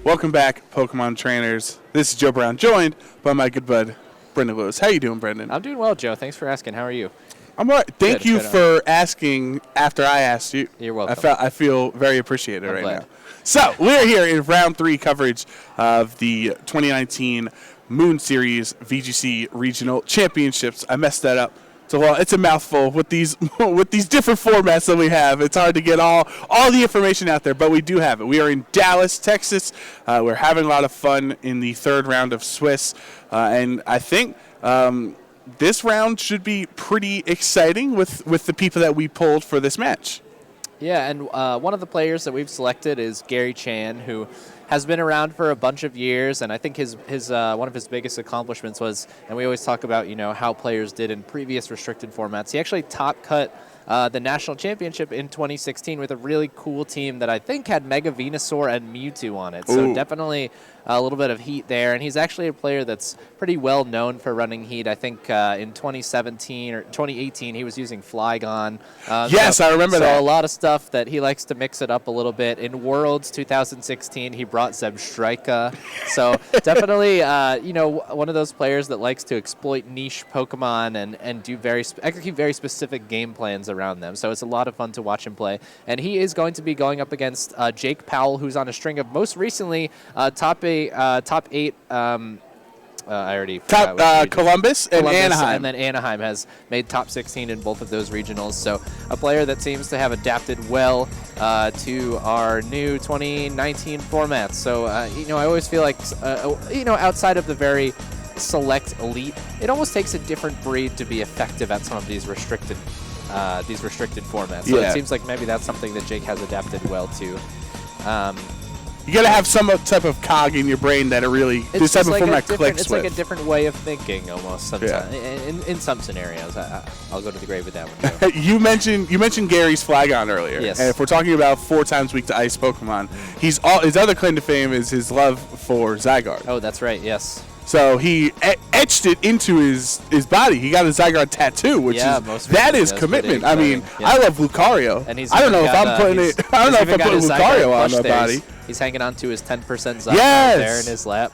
Welcome back, Pokemon trainers. This is Joe Brown, joined by my good bud, Brendan Lewis. How you doing, Brendan? I'm doing well, Joe. Thanks for asking. How are you? I'm all right. Thank you for asking after I asked you. You're welcome. I feel very appreciated right glad. now. So, we're here in round 3 coverage of the 2019 Moon Series VGC Regional Championships. I messed that up. So, well, it's a mouthful with these different formats that we have. It's hard to get all the information out there, but we do have it. We are in Dallas, Texas. We're having a lot of fun in the third round of Swiss, and I think this round should be pretty exciting with the people that we pulled for this match. Yeah, and one of the players that we've selected is Gary Qian, who has been around for a bunch of years, and I think his one of his biggest accomplishments was, and we always talk about, how players did in previous restricted formats. He actually top cut the national championship in 2016 with a really cool team that I think had Mega Venusaur and Mewtwo on it. So definitely a little bit of heat there, and he's actually a player that's pretty well known for running heat. I think in 2017 or 2018 he was using Flygon. Yes, I remember that. So a lot of stuff that he likes to mix it up a little bit. In Worlds 2016 he brought Zebstrika. So definitely one of those players that likes to exploit niche Pokemon and do execute very specific game plans around them. So it's a lot of fun to watch him play. And he is going to be going up against Jake Powell, who's on a string of most recently top 8. I already forgot Columbus and Anaheim. And then Anaheim has made top 16 in both of those regionals. So a player that seems to have adapted well to our new 2019 formats. So, I always feel like, outside of the very select elite, it almost takes a different breed to be effective at some of these restricted formats. So it seems like maybe that's something that Jake has adapted well to. You got to have some type of cog in your brain that this type of format clicks with. It's like a different way of thinking almost sometimes. In some scenarios. I'll go to the grave with that one. You mentioned Gary's Flygon earlier. Yes. And if we're talking about 4 times weak to ice Pokemon, his other claim to fame is his love for Zygarde. Oh, that's right. Yes. So he etched it into his body. He got a Zygarde tattoo, which is commitment. I mean, I love Lucario. And I don't know if I'm putting Lucario on my body. He's hanging on to his 10% Zygarde there in his lap,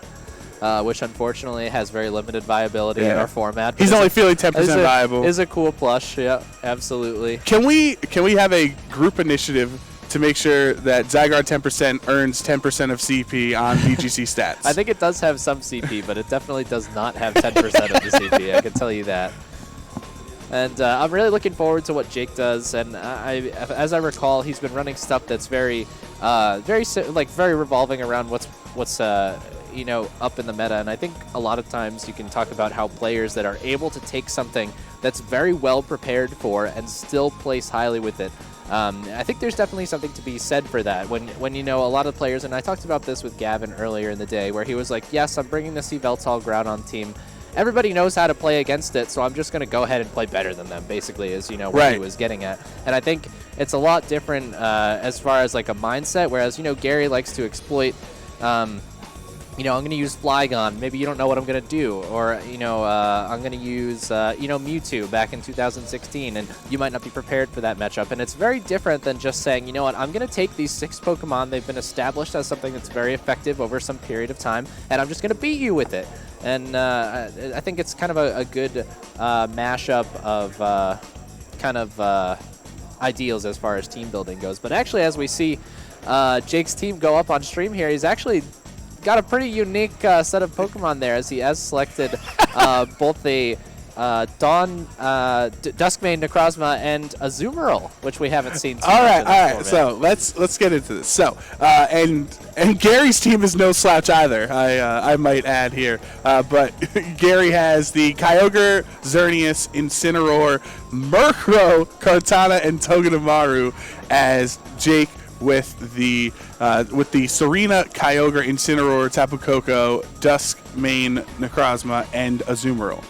which unfortunately has very limited viability in our format. He's only feeling 10% viable. Is a cool plush. Yeah, absolutely. Can we have a group initiative to make sure that Zygarde 10% earns 10% of CP on VGC stats? I think it does have some CP, but it definitely does not have 10% of the CP. I can tell you that. And I'm really looking forward to what Jake does. And as I recall, he's been running stuff that's very revolving around what's up in the meta. And I think a lot of times you can talk about how players that are able to take something that's very well prepared for and still place highly with it. I think there's definitely something to be said for that. When a lot of players, and I talked about this with Gavin earlier in the day, where he was like, yes, I'm bringing the Yveltal Groudon team. Everybody knows how to play against it, so I'm just going to go ahead and play better than them, basically, is what he was getting at. And I think it's a lot different as far as like a mindset, whereas, Gary likes to exploit I'm going to use Flygon. Maybe you don't know what I'm going to do. Or, I'm going to use, Mewtwo back in 2016, and you might not be prepared for that matchup. And it's very different than just saying, you know what, I'm going to take these 6 Pokemon. They've been established as something that's very effective over some period of time, and I'm just going to beat you with it. And I think it's kind of a good mashup of ideals as far as team building goes. But actually, as we see Jake's team go up on stream here, he's actually got a pretty unique set of Pokemon there, as he has selected both the Duskmane, Necrozma, and Azumarill, which we haven't seen too much. All right. So let's get into this. So and Gary's team is no slouch either. I might add here, but Gary has the Kyogre, Xerneas, Incineroar, Murkrow, Kartana, and Togedemaru as Jake with the Serena, Kyogre, Incineroar, Tapu Koko, Duskmane, Necrozma, and Azumarill.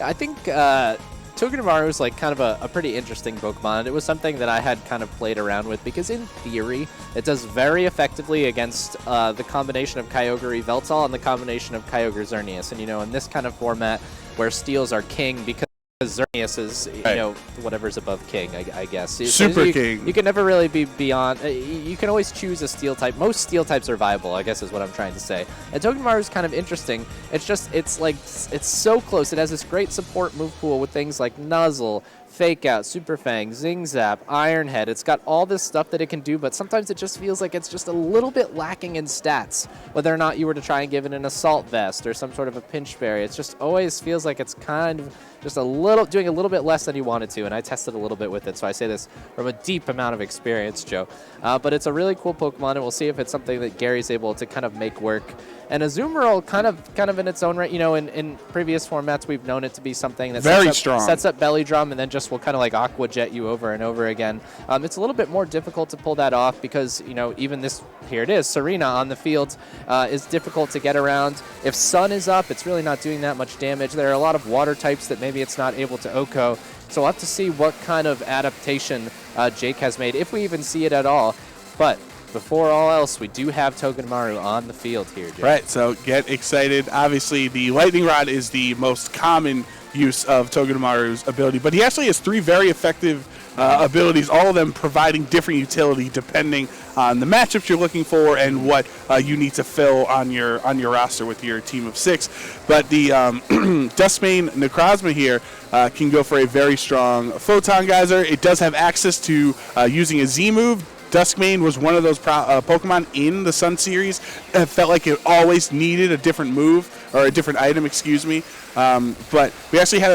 I think Togedemaru is like kind of a pretty interesting Pokemon. It was something that I had kind of played around with because in theory it does very effectively against the combination of Kyogre Yveltal and the combination of Kyogre Xerneas. And in this kind of format where steals are king, because Xerneas is, you Right. know, whatever's above King, I guess. Super King. You can never really be beyond. You can always choose a steel type. Most steel types are viable, I guess is what I'm trying to say. And Togedemaru is kind of interesting. It's so close. It has this great support move pool with things like Nuzzle, Fake Out, Super Fang, Zing Zap, Iron Head. It's got all this stuff that it can do, but sometimes it just feels like it's just a little bit lacking in stats. Whether or not you were to try and give it an Assault Vest or some sort of a Pinch Berry, it just always feels like it's kind of just doing a little bit less than you wanted to, and I tested a little bit with it, so I say this from a deep amount of experience, Joe. But it's a really cool Pokemon, and we'll see if it's something that Gary's able to kind of make work. And Azumarill, kind of in its own right, you know, in previous formats, we've known it to be something that sets up Belly Drum and then just will kind of like Aqua Jet you over and over again. It's a little bit more difficult to pull that off because, you know, even this, here it is, Serena on the field is difficult to get around. If Sun is up, it's really not doing that much damage. There are a lot of water types that maybe it's not able to OHKO. So we'll have to see what kind of adaptation Jake has made, if we even see it at all. But before all else, we do have Togedemaru on the field here, Jake. Right, so get excited. Obviously, the Lightning Rod is the most common use of Togedemaru's ability, but he actually has 3 very effective abilities, all of them providing different utility depending on the matchups you're looking for and what you need to fill on your roster with your team of 6. But the Duskmane Necrozma here can go for a very strong Photon Geyser. It does have access to using a Z move. Duskmane was one of those Pokemon in the Sun series that felt like it always needed a different move, or a different item, excuse me. But we actually had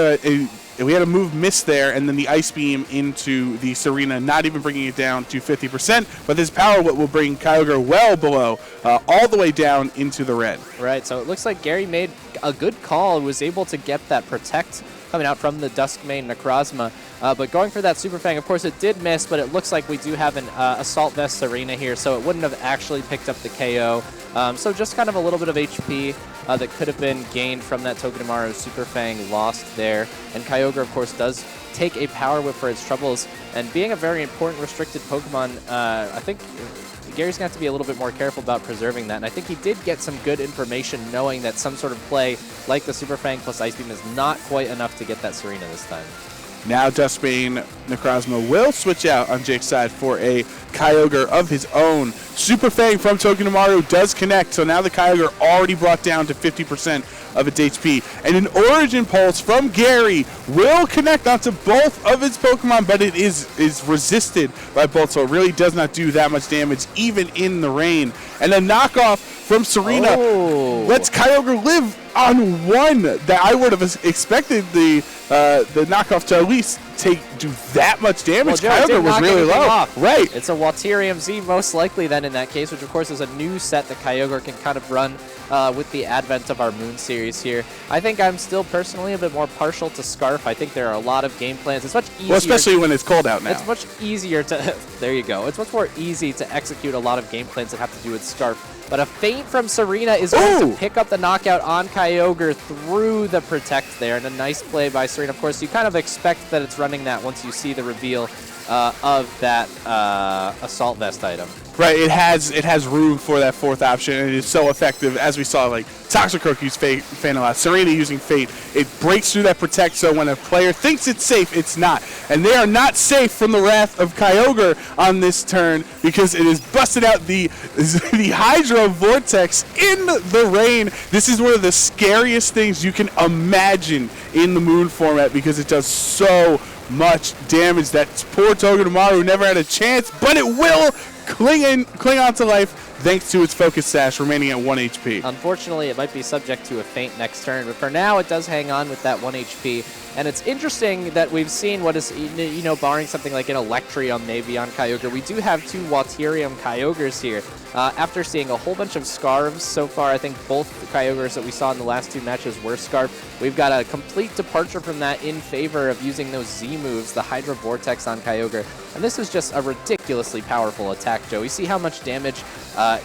a move miss there, and then the Ice Beam into the Serena, not even bringing it down to 50%. But this power will bring Kyogre well below, all the way down into the red. Right, so it looks like Gary made a good call, was able to get that Protect coming out from the Duskmane Necrozma. But going for that Super Fang, of course, it did miss, but it looks like we do have an Assault Vest Serena here, so it wouldn't have actually picked up the KO. So just kind of a little bit of HP that could have been gained from that Togedemaru Super Fang lost there. And Kyogre, of course, does take a Power Whip for its troubles. And being a very important restricted Pokemon, I think Gary's going to have to be a little bit more careful about preserving that. And I think he did get some good information knowing that some sort of play like the Super Fang plus Ice Beam is not quite enough to get that Serena this time. Now Duskmane Necrozma will switch out on Jake's side for a Kyogre of his own. Super Fang from Togedemaru does connect, so now the Kyogre already brought down to 50% of its HP. And an Origin Pulse from Gary will connect onto both of its Pokemon, but it is resisted by both, so it really does not do that much damage, even in the rain. And a knockoff from Serena lets Kyogre live on 1. That I would have expected the knockoff to at least do that much damage. Well, Kyogre was really low. Off. Right. It's a Walterium Z most likely then in that case, which of course is a new set that Kyogre can kind of run with the advent of our Moon series here. I think I'm still personally a bit more partial to Scarf. I think there are a lot of game plans. It's much easier. Well, especially when it's cold out now. It's much easier to, there you go. It's much more easy to execute a lot of game plans that have to do with Scarf. But a feint from Serena is going to pick up the knockout on Kyogre through the Protect there. And a nice play by Serena. Of course, you kind of expect that it's running that once you see the reveal of that Assault Vest item. Right, it has room for that 4th option, and it is so effective, as we saw, like Toxicroak use Feint a lot, Serena using Fate. It breaks through that Protect, so when a player thinks it's safe, it's not. And they are not safe from the wrath of Kyogre on this turn, because it is busted out the Hydro Vortex in the rain. This is one of the scariest things you can imagine in the Moon format, because it does so much damage. That poor Togedemaru never had a chance, but it will cling on to life thanks to its Focus Sash remaining at 1 HP. Unfortunately, it might be subject to a feint next turn, but for now it does hang on with that 1 HP. And it's interesting that we've seen what is, you know, barring something like an Electrium maybe on Kyogre, we do have 2 Walterium Kyogres here. After seeing a whole bunch of Scarves so far, I think both the Kyogres that we saw in the last 2 matches were Scarf. We've got a complete departure from that in favor of using those Z moves, the Hydro Vortex on Kyogre. And this is just a ridiculously powerful attack, Joe. You see how much damage,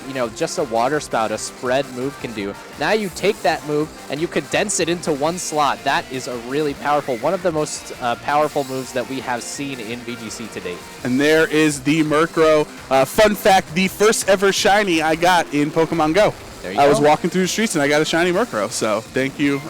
you know, just a Water Spout, a spread move can do. Now you take that move and you condense it into 1 slot. That is a really powerful, one of the most powerful moves that we have seen in VGC to date. And there is the Murkrow. Fun fact, the first ever shiny I got in Pokemon Go. There you I go. was walking through the streets and I got a shiny Murkrow. So thank you,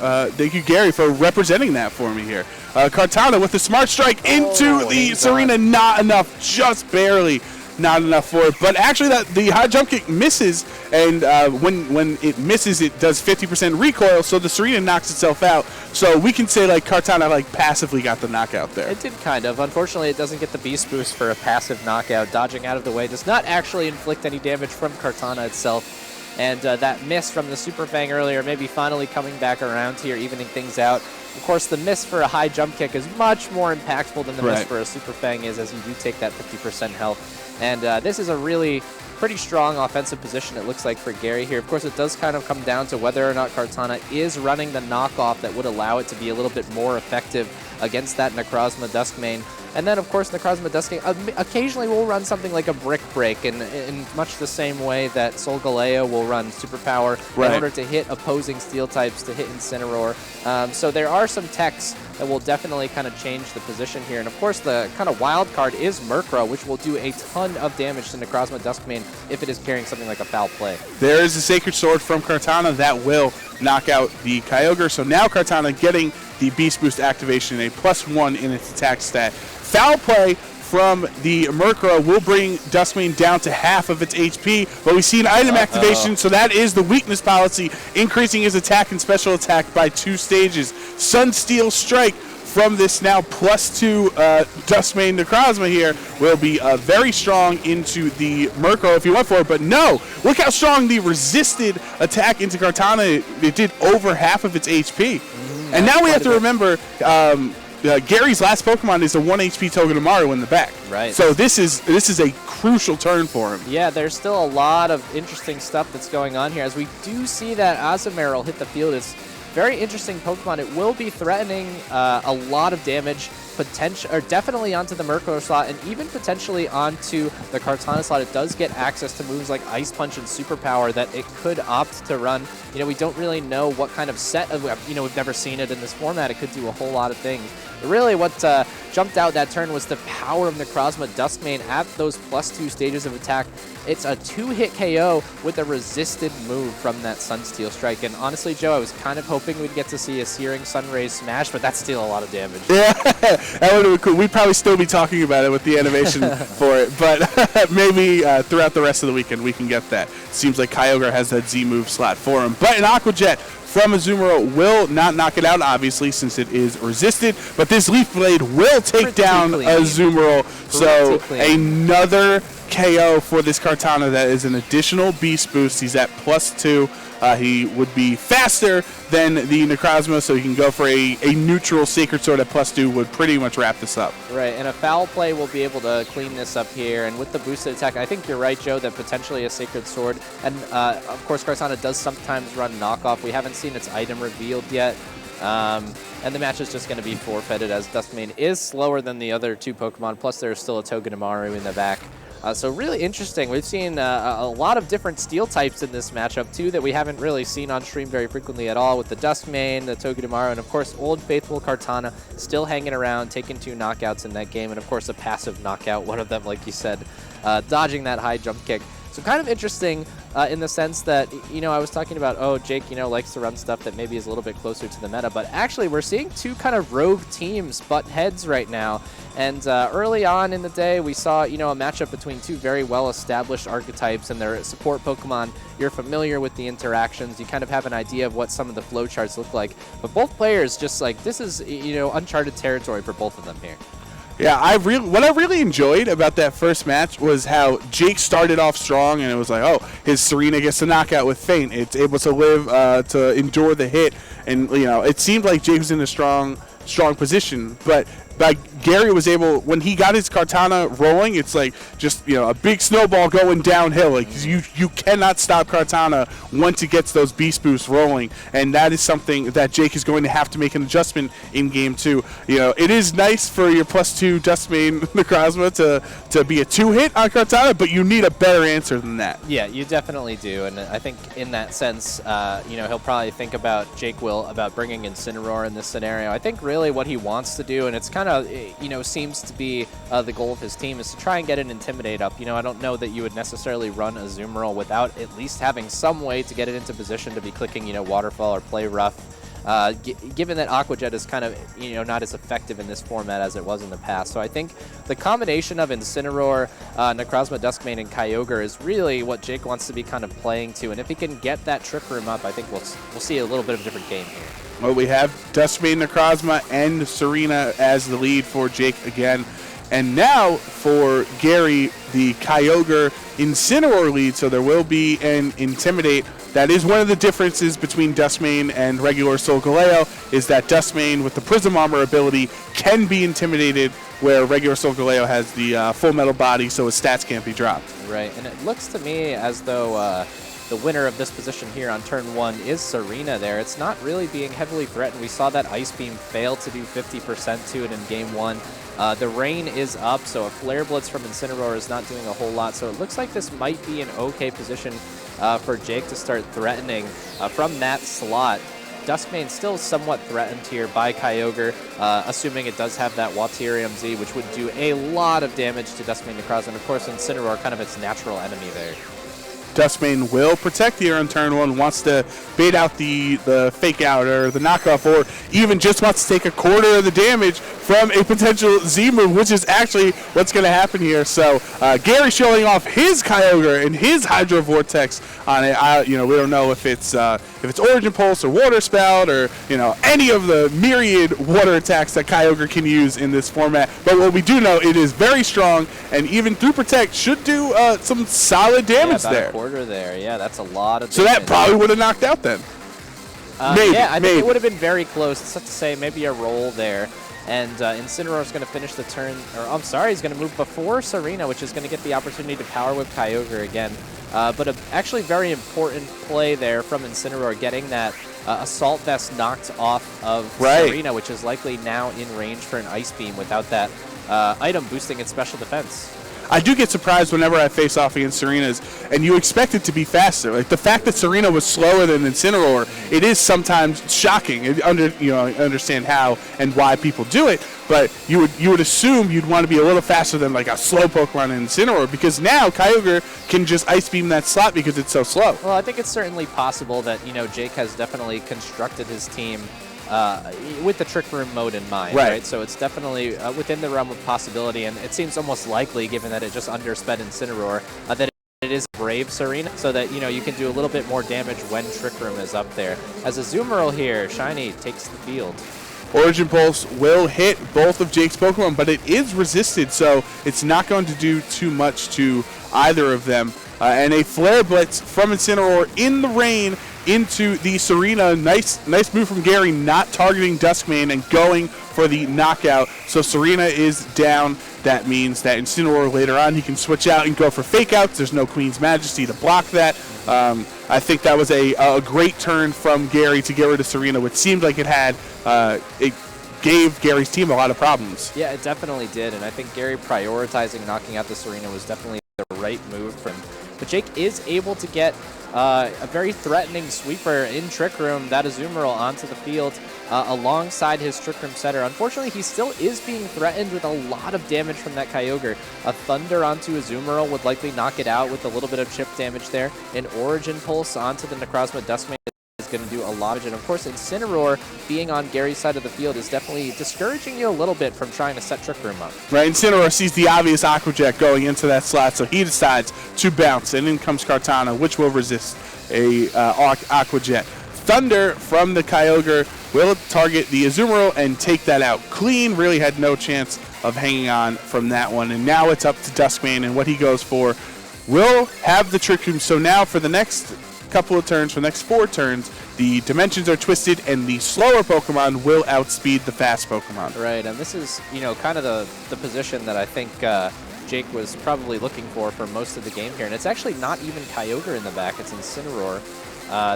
Gary, for representing that for me here. Kartana with the Smart Strike into the Serena. Not enough, just barely. Not enough for it, but actually the high jump kick misses, and when it misses, it does 50% recoil, so the Serena knocks itself out. So we can say like Kartana like passively got the knockout there. It did kind of. Unfortunately, it doesn't get the Beast Boost for a passive knockout. Dodging out of the way does not actually inflict any damage from Kartana itself. And that miss from the Super Fang earlier, maybe finally coming back around here, evening things out. Of course, the miss for a high jump kick is much more impactful than the miss for a Super Fang is, as you do take that 50% health. And this is a really pretty strong offensive position, it looks like, for Gary here. Of course, it does kind of come down to whether or not Kartana is running the knockoff that would allow it to be a little bit more effective against that Necrozma Duskmane. And then, of course, Necrozma Duskmane occasionally will run something like a Brick Break in much the same way that Solgaleo will run Superpower in order to hit opposing Steel types, to hit Incineroar. So there are some techs that will definitely kind of change the position here. And, of course, the kind of wild card is Murkrow, which will do a ton of damage to Necrozma Duskmane if it is carrying something like a Foul Play. There is a Sacred Sword from Kartana that will knock out the Kyogre. So now Kartana getting the Beast Boost activation, a +1 in its attack stat. Foul Play from the Murkrow will bring Duskmane down to half of its HP, but we see an item activation, so that is the weakness policy, increasing his attack and special attack by 2 stages. Sunsteel Strike from this now +2 Duskmane Necrozma here will be very strong into the Murkrow if you went for it, but no! Look how strong the resisted attack into Kartana, it did over half of its HP. And now we have to remember, Gary's last Pokemon is a 1 HP Togedemaru in the back. Right. So this is a crucial turn for him. Yeah, there's still a lot of interesting stuff that's going on here. As we do see that Azumarill hit the field, it's very interesting Pokemon. It will be threatening a lot of damage, definitely onto the Murkrow slot, and even potentially onto the Kartana slot. It does get access to moves like Ice Punch and Superpower that it could opt to run. You know, we don't really know what kind of set of, we've never seen it in this format. It could do a whole lot of things. But really what jumped out that turn was the power of Necrozma Duskmane at those +2 stages of attack. It's a 2-hit KO with a resisted move from that Sunsteel Strike. And honestly, Joe, I was kind of hoping we'd get to see a Searing Sunray Smash, but that's still a lot of damage. Yeah, that would have been cool. We'd probably still be talking about it with the animation for it, but maybe throughout the rest of the weekend we can get that. Seems like Kyogre has that Z move slot for him. But an Aqua Jet from Azumarill will not knock it out, obviously, since it is resisted. But this Leaf Blade will take down Azumarill. So another KO for this Kartana. That is an additional Beast Boost. He's at +2. He would be faster than the Necrozma, so he can go for a neutral Sacred Sword at +2 would pretty much wrap this up. Right, and a Foul Play will be able to clean this up here. And with the boosted attack, I think you're right, Joe, that potentially a Sacred Sword. And, of course, Kartana does sometimes run knockoff. We haven't seen its item revealed yet. And the match is just going to be forfeited as Duskmane is slower than the other 2 Pokemon, plus there's still a Togedemaru in the back. So really interesting. We've seen a lot of different Steel types in this matchup, too, that we haven't really seen on stream very frequently at all, with the Duskmane, the Togedemaru, and, of course, Old Faithful Kartana still hanging around, taking 2 knockouts in that game, and, of course, a passive knockout, one of them, like you said, dodging that high jump kick. So kind of interesting in the sense that, I was talking about, Jake, likes to run stuff that maybe is a little bit closer to the meta, but actually we're seeing 2 kind of rogue teams butt heads right now. And early on in the day, we saw, a matchup between 2 very well-established archetypes and their support Pokemon. You're familiar with the interactions. You kind of have an idea of what some of the flowcharts look like. But both players just this is, uncharted territory for both of them here. Yeah, what I really enjoyed about that first match was how Jake started off strong, and it was like, his Serena gets the knockout with Feint. It's able to live, to endure the hit, and it seemed like Jake was in a strong position, but Gary was able, when he got his Kartana rolling, it's like just a big snowball going downhill. Like you cannot stop Kartana once it gets those Beast Boosts rolling, and that is something that Jake is going to have to make an adjustment in game 2. It is nice for your +2 Duskmane Necrozma to be a 2-hit on Kartana, but you need a better answer than that. Yeah, you definitely do, and I think in that sense, he'll probably think about, Jake will, about bringing Incineroar in this scenario. I think really what he wants to do, and it's kind of seems to be the goal of his team, is to try and get an Intimidate up. I don't know that you would necessarily run a Azumarill without at least having some way to get it into position to be clicking, Waterfall or Play Rough. Given that Aqua Jet is kind of, not as effective in this format as it was in the past. So I think the combination of Incineroar, Necrozma, Duskmane, and Kyogre is really what Jake wants to be kind of playing to. And if he can get that Trick Room up, I think we'll see a little bit of a different game here. Well, we have Duskmane, Necrozma, and Serena as the lead for Jake again. And now for Gary, the Kyogre Incineroar lead, so there will be an Intimidate. That is one of the differences between Duskmane and regular Solgaleo, is that Duskmane with the Prism Armor ability can be intimidated, where regular Solgaleo has the full metal body, so his stats can't be dropped. Right, and it looks to me as though the winner of this position here on turn 1 is Serena there. It's not really being heavily threatened. We saw that Ice Beam fail to do 50% to it in game 1. The rain is up, so a Flare Blitz from Incineroar is not doing a whole lot. So it looks like this might be an okay position for Jake to start threatening from that slot. Duskmane still somewhat threatened here by Kyogre, assuming it does have that Waterium Z, which would do a lot of damage to Duskmane Necrozma, and of course Incineroar kind of its natural enemy there. Duskmane will protect here on turn 1, wants to bait out the fake out or the knockoff, or even just wants to take a quarter of the damage from a potential Z move, which is actually what's going to happen here. So Gary showing off his Kyogre and his Hydro Vortex on it. We don't know if it's Origin Pulse or Water Spout or any of the myriad water attacks that Kyogre can use in this format. But what we do know, it is very strong, and even through Protect should do some solid damage there. There, yeah, that's a lot of damage. So that probably would have knocked out then. Yeah, I think it would have been very close. It's tough to say, maybe a roll there. And Incineroar's going to finish the turn, or I'm sorry, he's going to move before Serena, which is going to get the opportunity to Power Whip Kyogre again. But actually very important play there from Incineroar, getting that Assault Vest knocked off of Serena, which is likely now in range for an Ice Beam without that item boosting its special defense. I do get surprised whenever I face off against Serena's, and you expect it to be faster. Like the fact that Serena was slower than Incineroar, it is sometimes shocking. I understand how and why people do it, but you would assume you'd want to be a little faster than like a slow Pokemon in Incineroar, because now Kyogre can just Ice Beam that slot because it's so slow. Well, I think it's certainly possible that Jake has definitely constructed his team with the Trick Room mode in mind, right? So it's definitely within the realm of possibility, and it seems almost likely, given that it just undersped Incineroar, that it is Brave Serena, so that you can do a little bit more damage when Trick Room is up there. As a Azumarill here, Shiny takes the field. Origin Pulse will hit both of Jake's Pokemon, but it is resisted, so it's not going to do too much to either of them. And a Flare Blitz from Incineroar in the rain into the Serena. Nice move from Gary, not targeting Duskmane and going for the knockout. So Serena is down. That means that Incineroar later on, he can switch out and go for fake outs. There's no Queen's Majesty to block that. I think that was a great turn from Gary to get rid of Serena, which seemed like it gave Gary's team a lot of problems. Yeah, it definitely did, and I think Gary prioritizing knocking out the Serena was definitely the right move for him. But Jake is able to get a very threatening sweeper in Trick Room, that Azumarill, onto the field alongside his Trick Room setter. Unfortunately, he still is being threatened with a lot of damage from that Kyogre. A Thunder onto Azumarill would likely knock it out with a little bit of chip damage there. An Origin Pulse onto the Necrozma Duskmane is going to do a lot of it. And of course, Incineroar being on Gary's side of the field is definitely discouraging you a little bit from trying to set Trick Room up. Right, Incineroar sees the obvious Aqua Jet going into that slot, so he decides to bounce, and in comes Kartana, which will resist a Aqua Jet. Thunder from the Kyogre will target the Azumarill and take that out clean. Really had no chance of hanging on from that one. And now it's up to Duskmane, and what he goes for will have the Trick Room. So now for the next couple of turns, for the next 4 turns, the dimensions are twisted, and the slower Pokemon will outspeed the fast Pokemon. Right, and this is, kind of the position that I think Jake was probably looking for most of the game here. And it's actually not even Kyogre in the back, it's Incineroar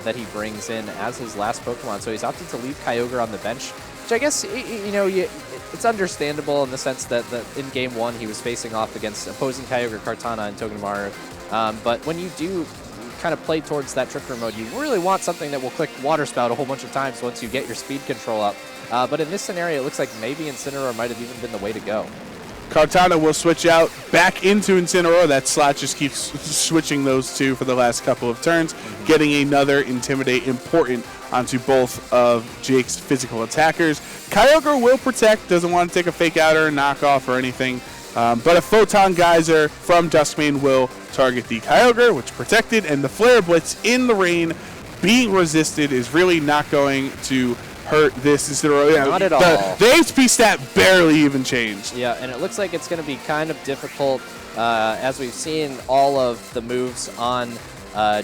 that he brings in as his last Pokemon. So he's opted to leave Kyogre on the bench, which I guess, it's understandable in the sense that in Game 1 he was facing off against opposing Kyogre, Kartana, and Togedemaru. But when you do kind of play towards that Trick Room mode, you really want something that will click Water Spout a whole bunch of times once you get your speed control up. But in this scenario, it looks like maybe Incineroar might have even been the way to go. Kartana will switch out back into Incineroar. That slot just keeps switching those two for the last couple of turns, getting another Intimidate important onto both of Jake's physical attackers. Kyogre will protect, doesn't want to take a fake out or a knockoff or anything, but a Photon Geyser from Duskmane will target the Kyogre, which protected, and the Flare Blitz in the rain being resisted is really not going to hurt this. Not at all. The HP stat barely even changed. Yeah, and it looks like it's going to be kind of difficult as we've seen all of the moves on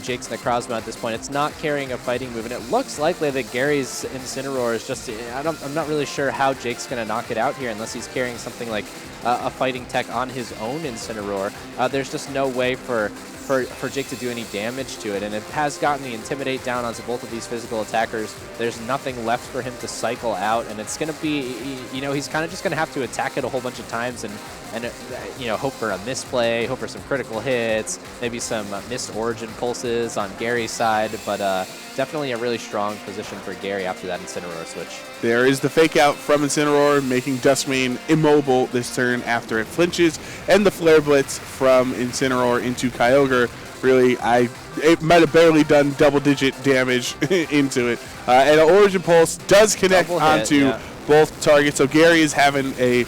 Jake's Necrozma at this point. It's not carrying a fighting move, and it looks likely that Gary's Incineroar is just, I'm not really sure how Jake's going to knock it out here unless he's carrying something like a fighting tech on his own Incineroar. There's just no way for Jake to do any damage to it, and it has gotten the Intimidate down onto both of these physical attackers. There's nothing left for him to cycle out, and it's going to be, he's kind of just going to have to attack it a whole bunch of times and hope for a misplay, hope for some critical hits, maybe some missed Origin Pulses on Gary's side, but definitely a really strong position for Gary after that Incineroar switch. There is the fake out from Incineroar, making Duskmane immobile this turn after it flinches, and the Flare Blitz from Incineroar into Kyogre. Really, it might have barely done double-digit damage into it. And an Origin Pulse does connect onto both targets, so Gary is having a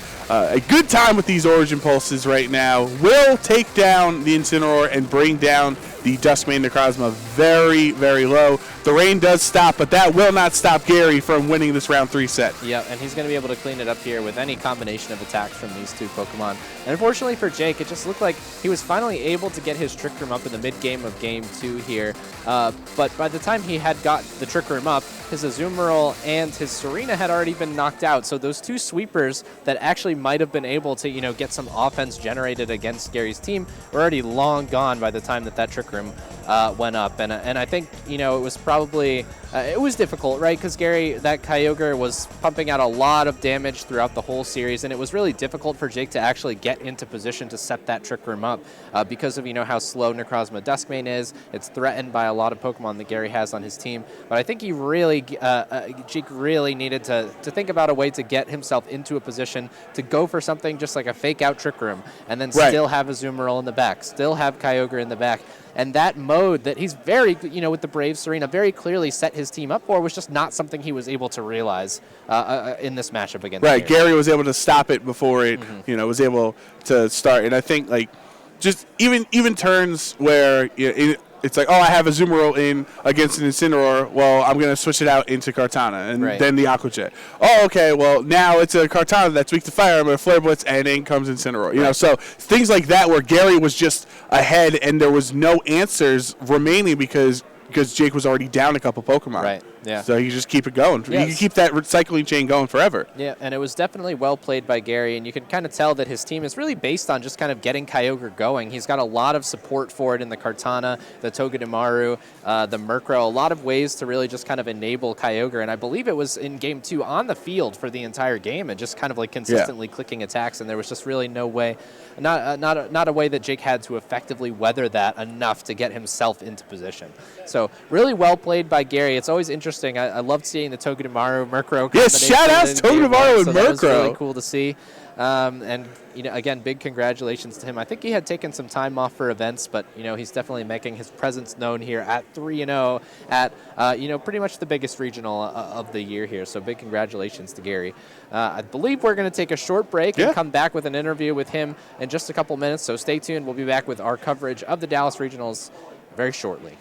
good time with these Origin Pulses right now. Will take down the Incineroar and bring down the Duskmane Necrozma very, very low. The rain does stop, but that will not stop Gary from winning this round 3 set. Yeah, and he's going to be able to clean it up here with any combination of attacks from these two Pokemon. And unfortunately for Jake, it just looked like he was finally able to get his Trick Room up in the mid-game of Game 2 here. But by the time he had got the Trick Room up, his Azumarill and his Serena had already been knocked out. So those two sweepers that actually might have been able to, get some offense generated against Gary's team were already long gone by the time that Trick Room went up. And I think, it was probably, it was difficult, right? Because Gary, that Kyogre was pumping out a lot of damage throughout the whole series, and it was really difficult for Jake to actually get into position to set that Trick Room up because of, how slow Necrozma Duskmane is. It's threatened by a lot of Pokemon that Gary has on his team. But I think he really, Jake really needed to think about a way to get himself into a position to go for something just like a fake out Trick Room, and then still have Azumarill in the back, still have Kyogre in the back. And that mode that he's very, with the Brave Serena, very clearly set his team up for was just not something he was able to realize in this matchup against Gary was able to stop it before it, was able to start. And I think, just even turns where it's like, I have a Azumarill in against an Incineroar. Well, I'm going to switch it out into Kartana, and then the Aqua Jet. Oh, okay, well, now it's a Kartana that's weak to fire. I'm going to Flare Blitz, and in comes Incineroar. So things like that where Gary was just ahead and there was no answers remaining because Jake was already down a couple Pokemon. Right, yeah. So you just keep it going. Yes. You can keep that recycling chain going forever. Yeah, and it was definitely well played by Gary, and you can kind of tell that his team is really based on just kind of getting Kyogre going. He's got a lot of support for it in the Kartana, the Togedemaru, the Murkrow, a lot of ways to really just kind of enable Kyogre, and I believe it was in Game 2 on the field for the entire game and just kind of consistently clicking attacks, and there was just really no way, not a way that Jake had to effectively weather that enough to get himself into position. So really well played by Gary. It's always interesting. I loved seeing the Togedemaru Murkrow. Yes, shout out to Togedemaru and Murkrow. That was really cool to see. And again, big congratulations to him. I think he had taken some time off for events, but he's definitely making his presence known here at 3-0 at pretty much the biggest regional of the year here. So big congratulations to Gary. I believe we're going to take a short break and come back with an interview with him in just a couple minutes. So stay tuned. We'll be back with our coverage of the Dallas Regionals very shortly.